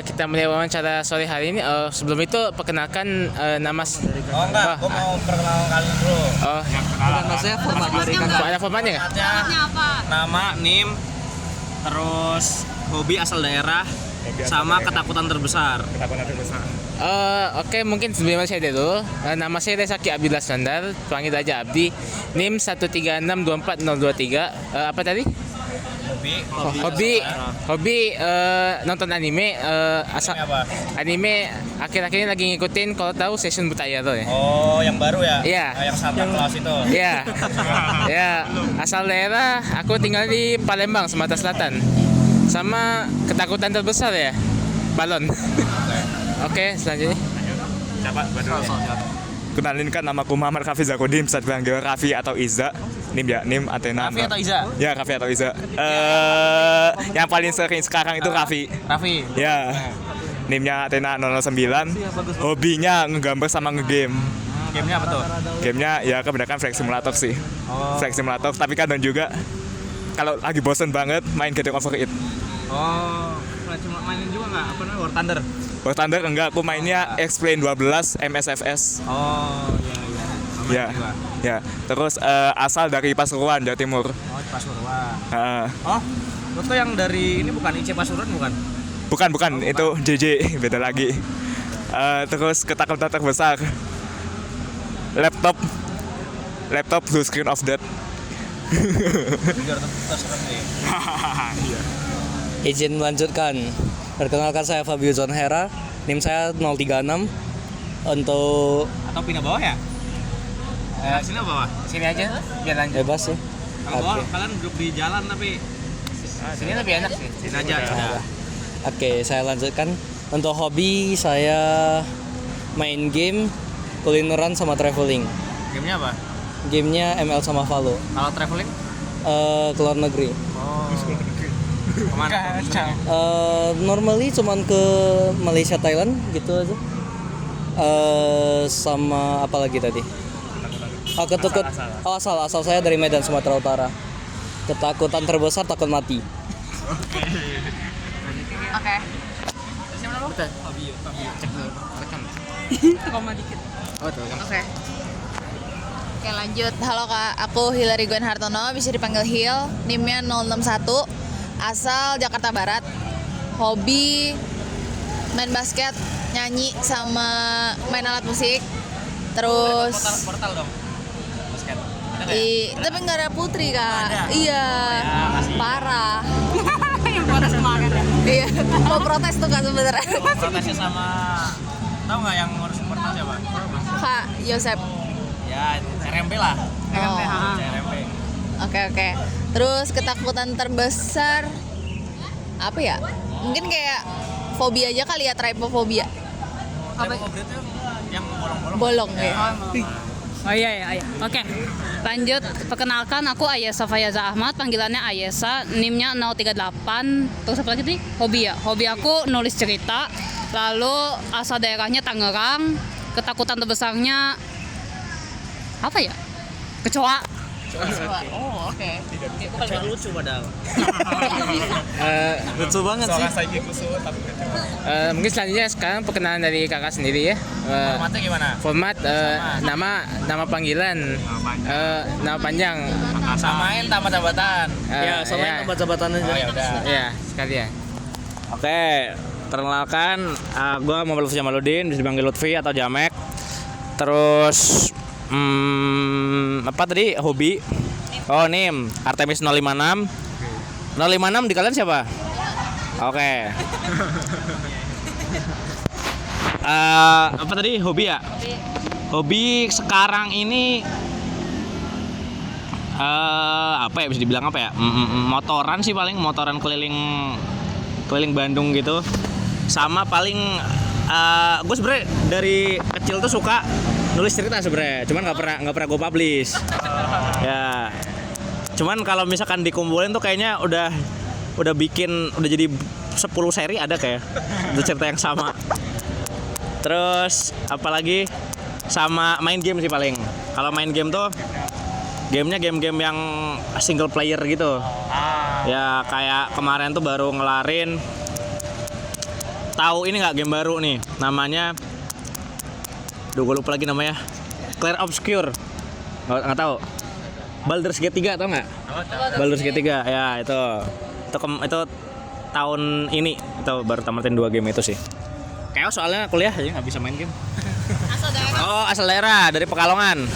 kita mulai wawancara sore hari ini. Sebelum itu perkenalkan nama. Oh enggak, gue mau perkenalan kalian dulu. Oh, Bukan maksudnya format dari kakak. ada formatnya nggak? Formatnya apa? nama, NIM, terus hobi asal daerah, sama ketakutan terbesar. Oke, mungkin sebelumnya saya dulu. Nama saya Resaki Abdillah Sandar, panggil aja Abdi. NIM 136240023. Apa tadi? Hobi nonton anime. Asal Apa? anime akhir-akhir ini lagi ngikutin, kalau tahu Seishun Butayaro ya. Oh, yang baru ya? Iya. Yang Santa Claus itu. Iya. Ya, asal daerah aku tinggal di Palembang, Sumatera Selatan. Sama ketakutan terbesar ya, balon. Oke, selanjutnya. Coba Kenalin kan, nama aku Muhammad Kafi Zakodim, bisa dipanggil Kafi atau Iza. Nim ya, Nim Athena. Raffi atau Iza? Ya, Kafi atau Iza. Yang paling sering sekarang itu Kafi. Raffi. Ya. Nimnya Athena 009. Hobinya ngegambar sama ngegame. Gamenya apa tuh? Gamenya ya kebanyakan flight simulator sih. Flight simulator, tapi kadang juga kalau lagi bosen banget main Getting Over It. Oh, cuma mainin juga nggak? Apa namanya? War Thunder? War Thunder enggak, aku mainnya X-Plane 12 MSFS. Oh, iya. Ya. Ya. Terus asal dari Pasuruan, Jawa Timur. Oh, Pasuruan. Heeh. Oh, lo tuh yang dari ini bukan IC Pasuruan bukan? Bukan, itu JJ, beda lagi. Terus ketakutan terbesar, laptop blue screen of death. Biar tetap serem deh. Izin melanjutkan. Perkenalkan, saya Fabio John Hera. NIM saya 036. Untuk Atau pindah bawah ya? Sini bawah. Sini aja, biar lanjut. bebas ya. Kalau bawah Oke. kalian duduk di jalan tapi Sini lebih enak sih. sini aja. Udah. Oke, saya lanjutkan. Untuk hobi saya main game, kulineran sama traveling. Gamenya apa? Gamenya ML sama Valo. Kalau traveling? Ke luar negeri. Oh. Kemana? Normally cuman ke Malaysia, Thailand gitu aja. Sama apa lagi tadi? Asal saya dari Medan, Sumatera Utara. Ketakutan terbesar takut mati. Oke. Betul. Cek dulu. Rekam. Koma dikit. Oh, tuh. Oke. Oke, lanjut. Halo Kak, aku Hilary Gwen Hartono, bisa dipanggil Hil. NIM-nya 061. Asal Jakarta Barat. Hobi main basket, nyanyi sama main alat musik. Terus Portal dong. Basket. Ada nggak ya? tapi nggak ada Putri Kak. Ada? Iya. ya, kasihan. Parah. Yang protes kemarin ya. Iya. Mau protes tuh Kak sebenarnya. Protesnya sama tahu nggak yang ngurus portal siapa? Kak Yosep. Ya, RMP lah. Oh. RMP. Oke. Terus ketakutan terbesar apa ya? Mungkin kayak fobia aja kali ya, trypophobia. Apa itu yang bolong-bolong? Bolong ya. Oh iya. Oke. Lanjut, perkenalkan aku Ayesa Fayaza Ahmad, panggilannya Ayesa, NIM-nya 038. Terus apa lagi nih? Hobi ya. Hobi aku nulis cerita. Lalu asal daerahnya Tangerang. Ketakutan terbesarnya apa ya? Kecoa. Oh, oke. Kecoa lucu padahal. Lucu banget sih. Mungkin selanjutnya sekarang perkenalan dari kakak sendiri ya. Formatnya gimana? Format nama panggilan, nama panjang. Samain tambah jabatan. Ya, samain tempat jabatan aja. Oh ya udah. Ya, sekalian. Oke, perkenalkan, gue Muhammad Lutfi Jamaluddin, bisa dipanggil Lutfi atau Jamek. Terus, apa tadi? Hobi. Oh, NIM, Artemis 056. 056 di kalian siapa? Oke. Apa tadi? Hobi ya? Hobi sekarang ini apa ya, bisa dibilang apa ya? Motoran sih paling, motoran keliling Bandung gitu. Sama paling gue sebenarnya dari kecil tuh suka nulis cerita sebenarnya, cuman nggak pernah gue publish. Ya, cuman kalau misalkan dikumpulin tuh kayaknya udah jadi 10 seri ada kayak itu cerita yang sama. Terus apalagi sama main game sih paling. Kalau main game tuh gamenya game-game yang single player gitu. Ya kayak kemarin tuh baru ngelarin tahu ini nggak game baru nih, namanya, gue lupa lagi namanya, Clair Obscur, nggak tahu. Baldur's Gate 3 tau nggak? Baldur's Gate 3 ya itu tahun ini itu baru tamatin 2 game itu sih. Kayak soalnya kuliah aja nggak bisa main game. Asal daerah dari Pekalongan.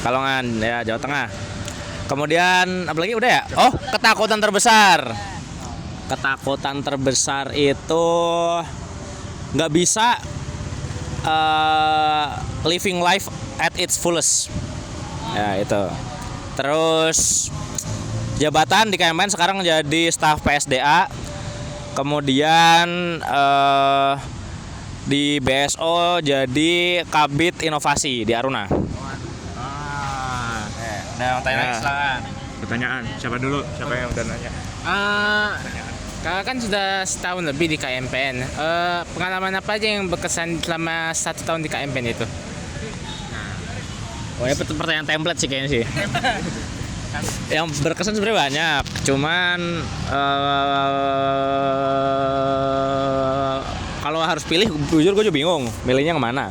Pekalongan ya, Jawa Tengah. Kemudian apalagi udah ya? Oh, ketakutan terbesar. Ketakutan terbesar itu nggak bisa living life at its fullest. Ya itu. Terus jabatan di KMN sekarang jadi staf PSDA. Kemudian di BSO jadi Kabid Inovasi di Aruna. Nah, tanya lagi silakan. Pertanyaan, siapa dulu? Siapa yang udah nanya? Kakak kan sudah setahun lebih di KMPN. Pengalaman apa aja yang berkesan selama 1 tahun di KMPN itu? Oh ya, pertanyaan template sih kayaknya sih. Yang berkesan sebenarnya banyak, cuman kalau harus pilih, jujur gue juga bingung milihnya kemana.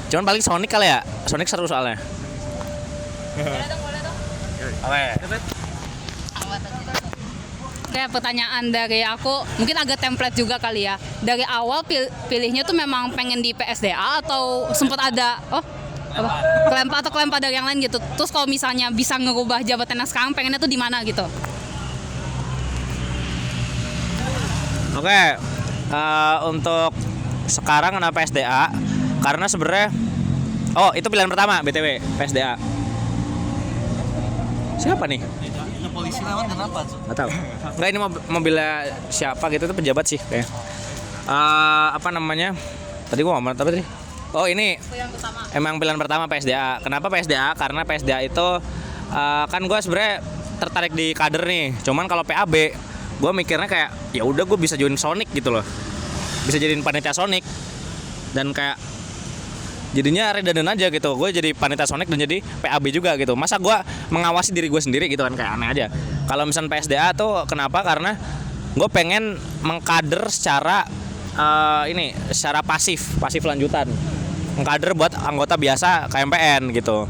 Cuman paling Sonic kali ya, Sonic seru soalnya. Oke, pertanyaan dari aku mungkin agak template juga kali ya. Dari awal pilihnya tuh memang pengen di PSDA atau sempat ada kelempar dari yang lain gitu. Terus kalau misalnya bisa ngerubah jabatan yang sekarang pengennya tuh di mana gitu. Oke, untuk sekarang kenapa PSDA? Karena sebenarnya itu pilihan pertama BTW PSDA. Siapa nih? Polisi lewat kenapa? Nggak tahu. Nggak, ini mobilnya siapa gitu, itu pejabat sih kayak. Apa namanya? Tadi gua ngomong apa tadi? Oh ini emang pilihan pertama PSDA. Kenapa PSDA? Karena PSDA itu kan gue sebenarnya tertarik di kader nih. Cuman kalau PAB, gue mikirnya kayak ya udah gue bisa join Sonic gitu loh. Bisa jadiin panitia Sonic dan kayak jadinya redundant aja gitu. Gue jadi panitia Sonic dan jadi PAB juga gitu. Masa gue mengawasi diri gue sendiri gitu kan, kayak aneh aja. Kalau misalnya PSDA tuh kenapa? Karena gue pengen mengkader secara secara pasif lanjutan. Mengkader buat anggota biasa KMPN gitu.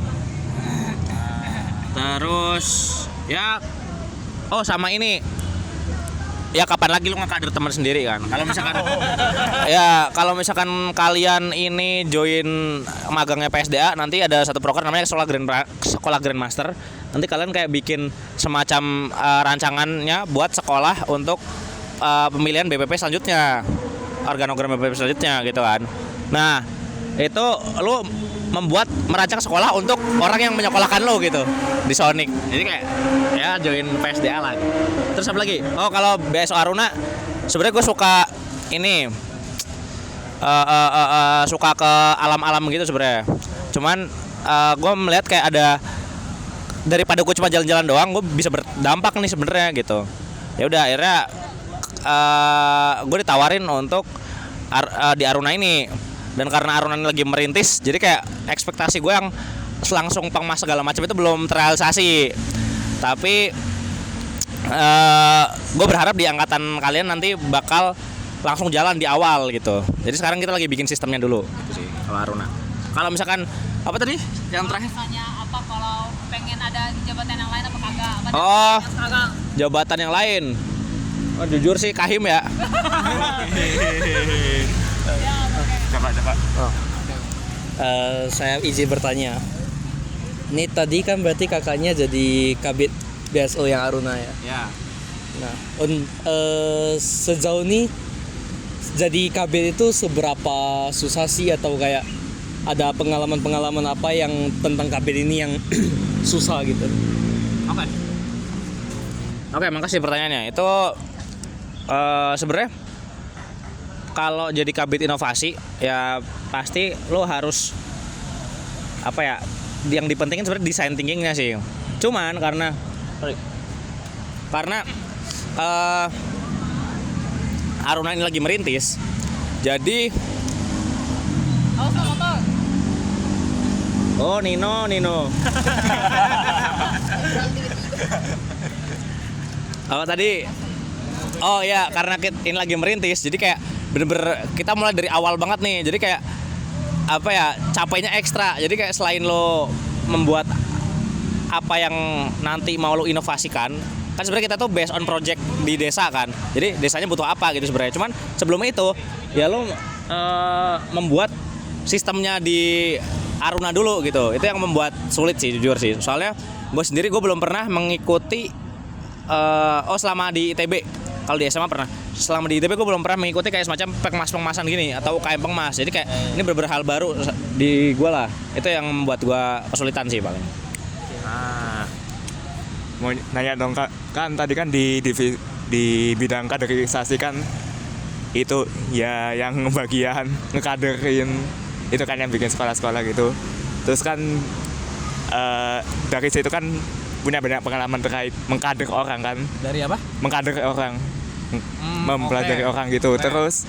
Terus ya sama ini. Ya kapan lagi lu ngekader teman sendiri kan? Kalau misalkan kalian ini join magangnya PSDA, nanti ada satu program namanya Sekolah Grandmaster. Nanti kalian kayak bikin semacam rancangannya buat sekolah untuk pemilihan BPP selanjutnya. Organogram BPP selanjutnya gitu kan. Nah, itu lu merancang sekolah untuk orang yang menyekolahkan lo gitu di Sonic. Jadi kayak ya join PSDA lah. Terus apa lagi? Kalau BSO Aruna sebenarnya gue suka ini suka ke alam-alam gitu sebenarnya. Cuman gue melihat kayak ada, daripada gue cuma jalan-jalan doang, gue bisa berdampak nih sebenarnya gitu. Ya udah akhirnya gue ditawarin untuk di Aruna ini. Dan karena Aruna ini lagi merintis, jadi kayak ekspektasi gue yang langsung pengmas segala macam itu belum terrealisasi. Tapi gue berharap di angkatan kalian nanti bakal langsung jalan di awal gitu. Jadi sekarang kita lagi bikin sistemnya dulu gitu sih kalau Aruna. Kalau misalkan apa tadi yang terakhir? Misalnya apa kalau pengen ada jabatan yang lain apa kagak? Jabatan yang lain. Jujur sih Kahim ya. Coba. Saya izin bertanya. Ini tadi kan berarti kakaknya jadi kabid BSO yang Aruna ya? Ya. Nah, sejauh ini jadi kabid itu seberapa susah sih, atau kayak ada pengalaman-pengalaman apa yang tentang kabid ini yang susah gitu? Oke, makasih pertanyaannya. Itu sebenarnya kalau jadi kabid inovasi ya pasti lo harus yang dipentingin sebenarnya design thinkingnya sih. Cuman karena Aruna ini lagi merintis, jadi Nino. Karena ini lagi merintis, jadi kayak bener-bener kita mulai dari awal banget nih. Jadi kayak apa ya, capeknya ekstra. Jadi kayak selain lo membuat apa yang nanti mau lo inovasikan, kan sebenarnya kita tuh based on project di desa kan. Jadi desanya butuh apa gitu sebenarnya. Cuman sebelum itu ya lo membuat sistemnya di Aruna dulu gitu. Itu yang membuat sulit sih jujur sih. Soalnya gue sendiri gue belum pernah mengikuti selama di ITB. Kalau di SMA pernah. Selama di ITB gue belum pernah mengikuti kayak semacam pengmasan gini atau UKM pengmas. Jadi kayak ini bener-bener hal baru di gue lah. Itu yang membuat gue kesulitan sih paling. Mau nanya dong Kak, kan tadi kan di bidang kaderisasi kan itu ya yang bagian ngekaderin itu kan yang bikin sekolah-sekolah gitu. Terus kan dari situ kan punya banyak pengalaman terkait mengkader orang kan. Dari apa? Mengkader orang, mempelajari orang gitu. Terus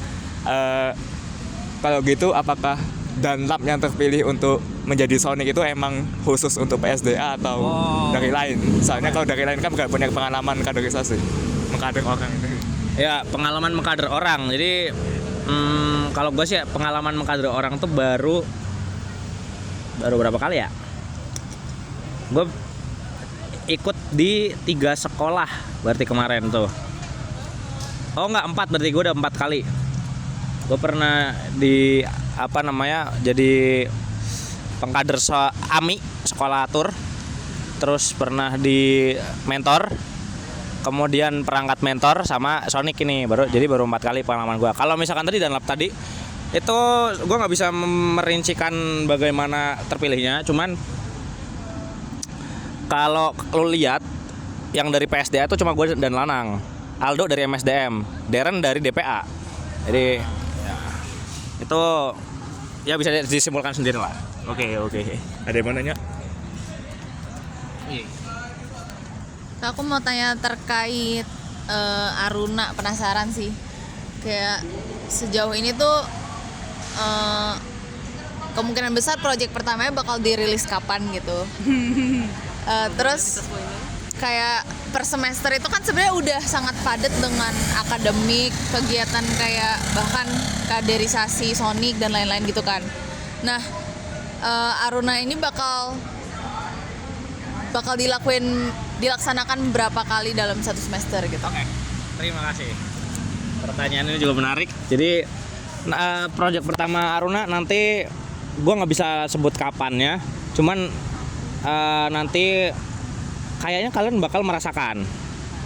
kalau gitu apakah Danlab yang terpilih untuk menjadi Sonic itu emang khusus untuk PSDA atau dari lain? Soalnya kalau dari lain kan nggak punya pengalaman kaderisasi, mengkader orang itu. Ya, pengalaman mengkader orang. Jadi kalau gue sih pengalaman mengkader orang tuh baru berapa kali ya? Gue ikut di 3 sekolah berarti kemarin tuh. Oh enggak, 4 berarti gue udah 4 kali. Gue pernah di jadi pengkader AMI sekolah atur. Terus pernah di mentor. Kemudian perangkat mentor sama Sonic ini baru 4 kali pengalaman gue. Kalau misalkan tadi Danlab tadi itu gue nggak bisa merincikan bagaimana terpilihnya, cuman kalau lo lihat yang dari PSDA itu cuma gue dan Lanang, Aldo dari MSDM, Darren dari DPA. Jadi ya, itu ya bisa disimpulkan sendiri lah. Oke. Ada yang mau nanya? Aku mau tanya terkait Aruna, penasaran sih. Kayak sejauh ini tuh kemungkinan besar proyek pertamanya bakal dirilis kapan gitu. Terus kayak per semester itu kan sebenarnya udah sangat padat dengan akademik, kegiatan kayak bahkan kaderisasi Sonic dan lain-lain gitu kan. Nah, Aruna ini bakal dilaksanakan berapa kali dalam 1 semester gitu. Oke, terima kasih. Pertanyaan ini juga menarik. Jadi proyek pertama Aruna nanti gue nggak bisa sebut kapannya, cuman nanti kayaknya kalian bakal merasakan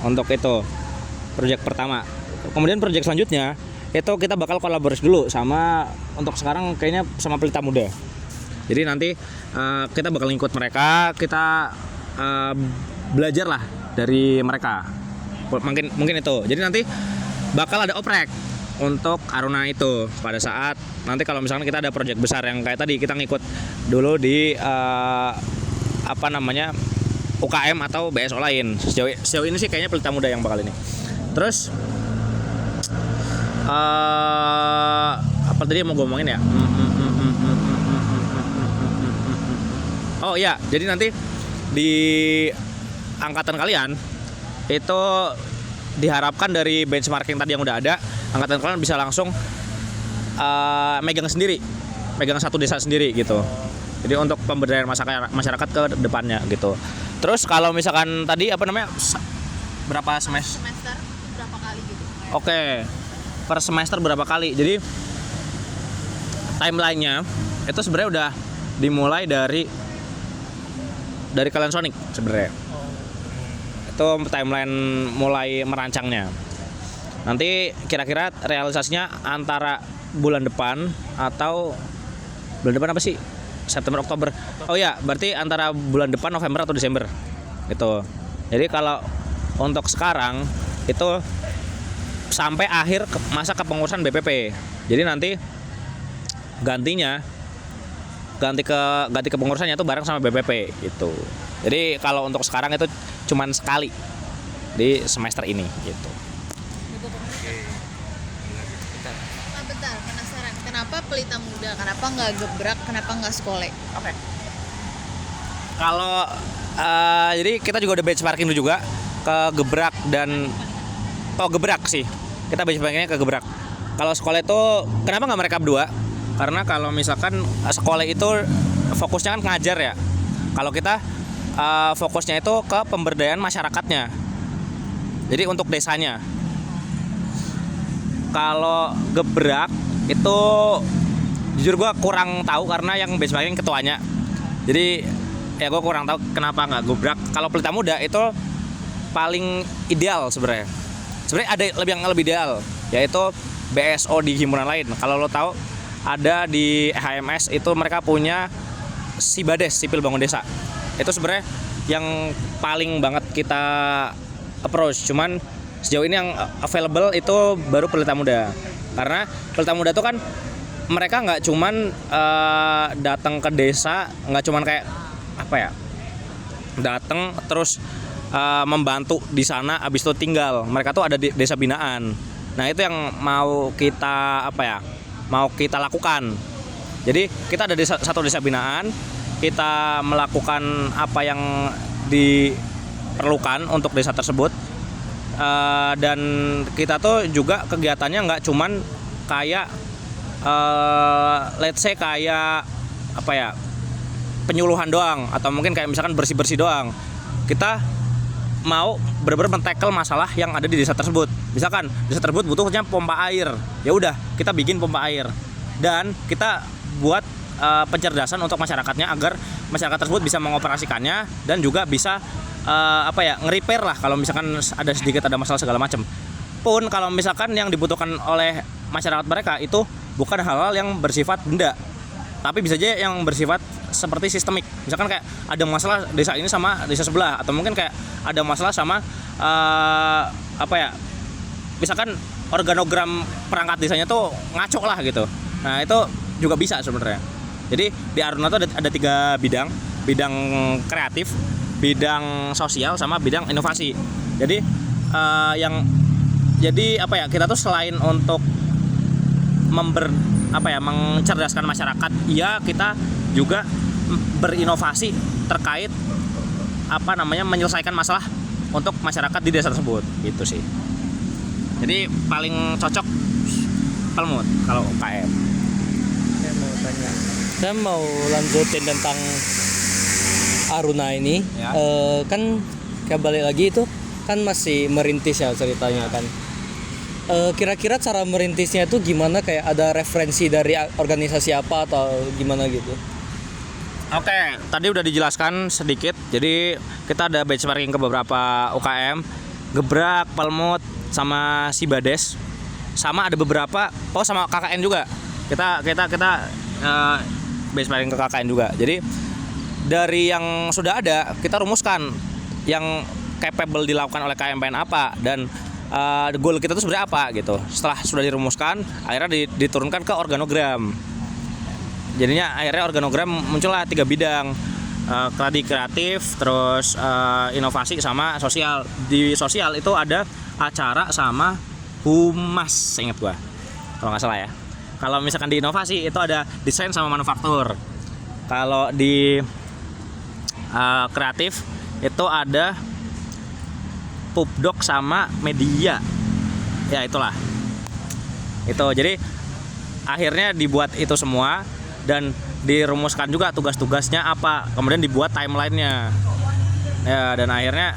untuk itu proyek pertama. Kemudian proyek selanjutnya itu kita bakal kolaborasi dulu sama, untuk sekarang kayaknya sama Pelita Muda. Jadi nanti kita bakal ikut mereka, kita belajar lah dari mereka. Mungkin itu. Jadi nanti bakal ada oprek untuk Aruna itu pada saat nanti kalau misalkan kita ada proyek besar yang kayak tadi kita ngikut dulu di UKM atau BSO lain. Sejauh ini sih kayaknya Pelita Muda yang bakal ini. Terus apa tadi yang mau gue omongin ya? Oh iya, jadi nanti di angkatan kalian itu diharapkan dari benchmarking tadi yang udah ada, angkatan kalian bisa langsung megang satu desa sendiri gitu. Jadi untuk pemberdayaan masyarakat ke depannya gitu. Terus kalau misalkan tadi berapa semester? Semester berapa kali gitu? Oke, per semester berapa kali? Jadi timelinenya itu sebenarnya udah dimulai dari kalian Sonic sebenarnya. Itu timeline mulai merancangnya. Nanti kira-kira realisasinya antara bulan depan atau bulan depan apa sih? September, Oktober. Oh ya, berarti antara bulan depan November atau Desember. Gitu. Jadi kalau untuk sekarang itu sampai akhir masa kepengurusan BPP. Jadi nanti ganti kepengurusannya itu bareng sama BPP gitu. Jadi kalau untuk sekarang itu cuman sekali di semester ini gitu. Bentar, penasaran. Kenapa Pelita Muda? Kenapa nggak Gebrak? Kenapa nggak Skole? Oke. Kalau jadi kita juga udah benchmarking dulu juga ke Gebrak dan Gebrak sih. Kita benchmarkingnya ke Gebrak. kalau sekolah itu kenapa nggak mereka berdua? Karena kalau misalkan sekolah itu fokusnya kan ngajar ya. Kalau kita fokusnya itu ke pemberdayaan masyarakatnya. Jadi untuk desanya. Kalau gebrak itu jujur gue kurang tahu karena yang benchmarking ketuanya. Jadi ya gue kurang tahu kenapa nggak gebrak. Kalau Pelita Muda itu paling ideal sebenarnya. Sebenarnya ada yang lebih ideal, yaitu BSO di himpunan lain. Kalau lo tahu ada di HMS itu mereka punya Sibades, Sipil Bangun Desa. Itu sebenarnya yang paling banget kita approach. Cuman sejauh ini yang available itu baru Pelita Muda. Karena Pelita Muda itu kan mereka nggak cuman datang ke desa, nggak cuman kayak apa ya, datang terus membantu di sana, abis itu tinggal. Mereka tuh ada di desa binaan. Nah itu yang mau kita mau kita lakukan. Jadi kita ada di satu desa binaan, kita melakukan apa yang diperlukan untuk desa tersebut, dan kita tuh juga kegiatannya nggak cuman kayak let's say kayak penyuluhan doang, atau mungkin kayak misalkan bersih-bersih doang. Kita mau benar-benar men-tackle masalah yang ada di desa tersebut. Misalkan desa tersebut butuhnya pompa air, ya udah kita bikin pompa air dan kita buat pencerdasan untuk masyarakatnya agar masyarakat tersebut bisa mengoperasikannya dan juga bisa nge-repair lah kalau misalkan ada masalah segala macam. Pun kalau misalkan yang dibutuhkan oleh masyarakat mereka itu bukan hal-hal yang bersifat benda, tapi bisa aja yang bersifat seperti sistemik. Misalkan kayak ada masalah desa ini sama desa sebelah, atau mungkin kayak ada masalah sama misalkan organogram perangkat desanya tuh ngaco lah gitu. Nah itu juga bisa sebenarnya. Jadi di Aruna tuh ada 3 bidang kreatif, bidang sosial, sama bidang inovasi. Jadi kita tuh selain untuk mencerdaskan masyarakat, ya kita juga berinovasi terkait menyelesaikan masalah untuk masyarakat di desa tersebut, gitu sih. Jadi paling cocok Pelmut kalau UKM. Saya mau lanjutin tentang Aruna ini. Ya. Kan kayak balik lagi itu kan masih merintis ya ceritanya kan. Kira-kira cara merintisnya itu gimana, kayak ada referensi dari organisasi apa atau gimana gitu? Oke, tadi udah dijelaskan sedikit. Jadi kita ada benchmarking ke beberapa UKM, Gebrak, Pelmut, sama Sibades, sama ada beberapa sama KKN juga. Kita benchmarking ke KKN juga. Jadi dari yang sudah ada kita rumuskan yang capable dilakukan oleh KMPN apa dan goal kita itu sebenarnya apa gitu. Setelah sudah dirumuskan, akhirnya diturunkan ke organogram. Jadinya akhirnya organogram muncullah 3 bidang, kreatif, terus inovasi sama sosial. Di sosial itu ada acara sama humas, ingat gua kalau nggak salah ya. Kalau misalkan di inovasi itu ada desain sama manufaktur. Kalau di kreatif itu ada pubdoc sama media, ya itulah itu. Jadi akhirnya dibuat itu semua dan dirumuskan juga tugas-tugasnya apa, kemudian dibuat timelinenya ya. Dan akhirnya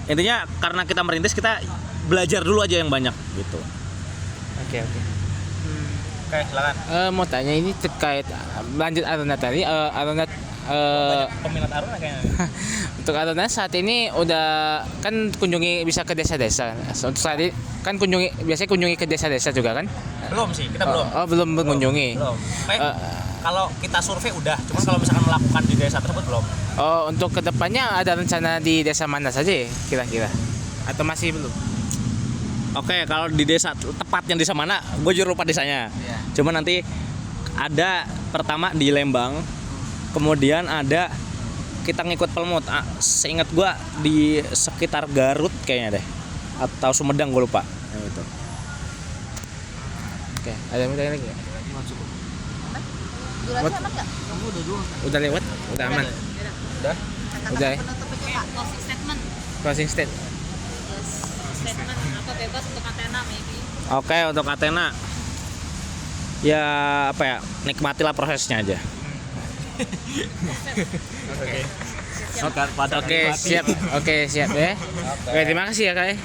intinya karena kita merintis, kita belajar dulu aja yang banyak gitu. Oke. Oke, silakan. Mau tanya ini terkait lanjut Aruna tadi. Aruna Peminat Aruna kayaknya. untuk Aruna saat ini udah kan kunjungi bisa ke desa-desa. Untuk saat ini kan biasanya kunjungi ke desa-desa juga kan? Belum sih, kita belum. Belum mengunjungi. Belum. Kalau kita survei udah, cuma kalau misalkan melakukan di desa tersebut belum. Untuk kedepannya ada rencana di desa mana saja ya, kira-kira? Atau masih belum? Oke, kalau di desa tepatnya desa mana, gue juga lupa desanya. Yeah. Cuma nanti ada pertama di Lembang, kemudian ada kita ngikut Pelmut. Seingat gue di sekitar Garut kayaknya deh, atau Sumedang, gue lupa. Yang itu. Oke, ada yang mau tanya lagi? Durasi aman nggak? Udah lewat? Udah aman? Udah ya? Closing statement. Closing state. Statement apa bebas untuk Athena maybe. Oke, untuk Athena ya apa ya, nikmatilah prosesnya aja. Oke, siap. Oke, siap ya. Oke, terima kasih ya, Kak.